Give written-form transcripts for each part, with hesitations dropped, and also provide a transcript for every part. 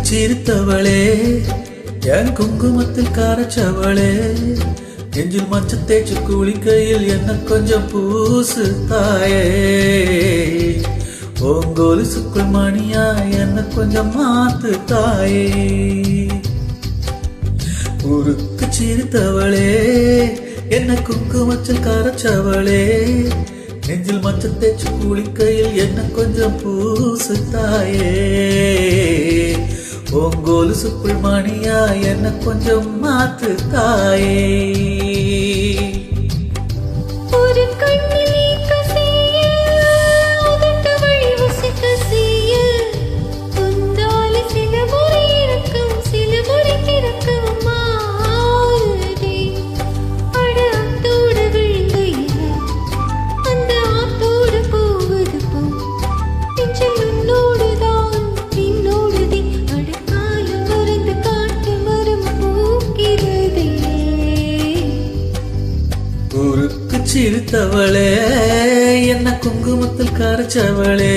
சிரித்தவளே என் குங்குமத்தில் காரச்சவளே நெஞ்சில் மஞ்சள் தேய்ச்சி குளிக்கையில் என்ன கொஞ்சம் பூசு தாயே ஓங்கோலிசுக்குள் மணியா என்ன கொஞ்சம் மாத்து தாயே உருக்கு சிரித்தவளே என்ன குங்குமத்தில் காரச்சவளே நெஞ்சில் மஞ்சள் தேய்ச்சி குளிக்கையில் என்ன கொஞ்சம் பூசு தாயே ஓங்கோலிசுக்குள் மணியா என்ன கொஞ்சம் மாத்து தாயே சிரித்தவளே என்ன குங்குமத்தில் காரச்சவளே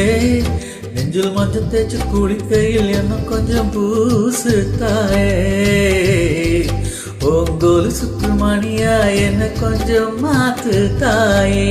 நெஞ்சில் மஞ்சள் தேய்ச்சி குளிக்கையில் என்ன கொஞ்சம் பூசு தாயே ஓங்கோலிசுக்குள் மணியா என்ன கொஞ்சம் மாத்து தாயே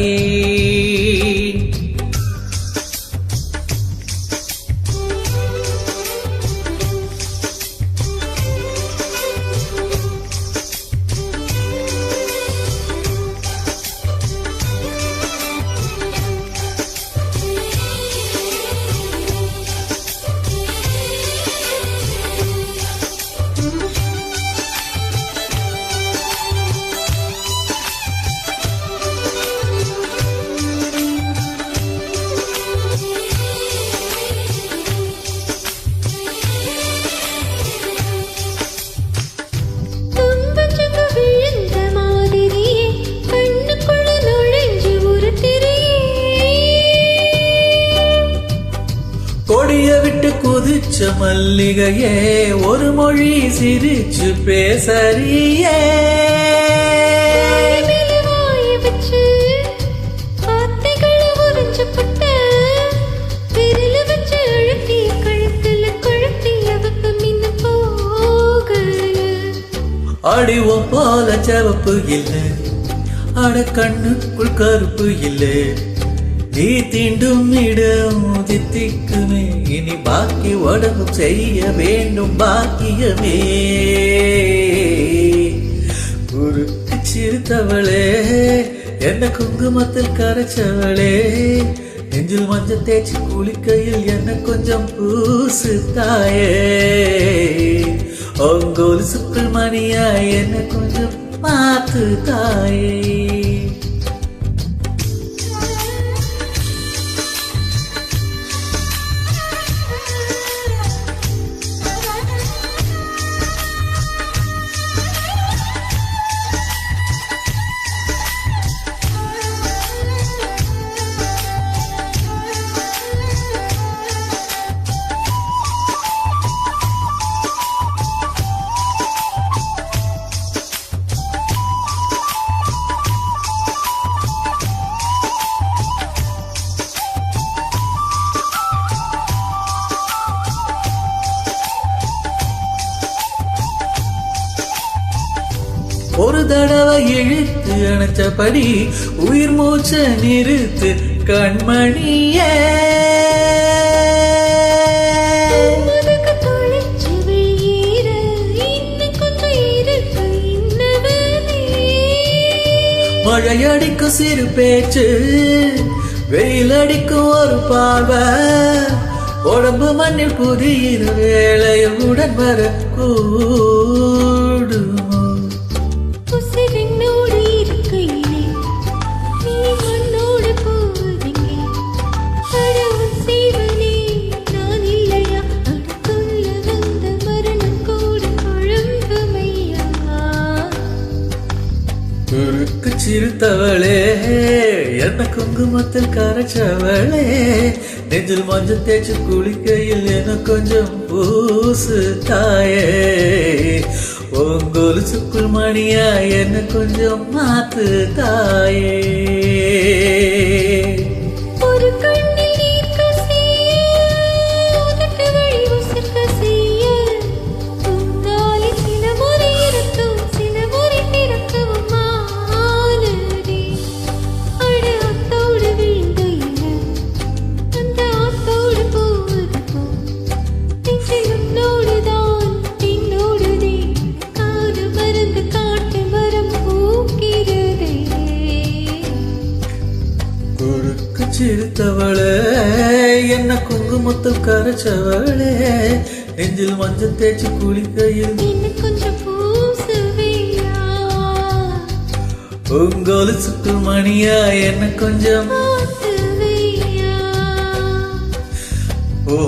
கொடிய விட்டு குதிச்ச மல்லிகையே ஒரு மொழி சிரிச்சு பேசறியே அடிவோம் போல செவப்பு இல்லை அட கண்ணுக்குள் கருப்பு இல்லை நீ தீண்டும் இடம் தித்திக்குமே இனி பாக்கி உடம்பு செய்ய வேண்டும் பாக்கியமே உருக்கு சிரித்தவளே என்ன குங்குமத்தில் கரைச்சவளே நெஞ்சில் மஞ்சள் தேய்ச்சி குளிக்கையில் என்ன கொஞ்சம் பூசு தாயே ஓங்கோலிசுக்குள் மணியா என்ன கொஞ்சம் மாத்து தாயே ஒரு தடவை இழுத்து அணைச்சபடி உயிர் மூச்ச நிறுத்து கண்மணியே மழையடிக்கும் சிறு பேச்சு வெயிலடிக்கும் ஒரு பார்வை உடம்பு மண்ணில் புதிய வேளையுடன் வர கூடும் சிரித்தவளே என்ன குங்குமத்தில் கரைச்சவளே நெஞ்சில் மஞ்சள் தேய்ச்சி குளிக்கையில் என்ன கொஞ்சம் பூசு தாயே ஓங்கோலிசுக்குள் மணியா என்ன கொஞ்சம் மாத்து தாயே முத்தம் கரைச்சவளே நெஞ்சில் மஞ்சள் தேய்ச்சி குளிக்கையில் இன்னும் கொஞ்சம் பூசுவியா உங்கோலு சுட்டு மணியா என்ன கொஞ்சம் மாத்துவியா ஓ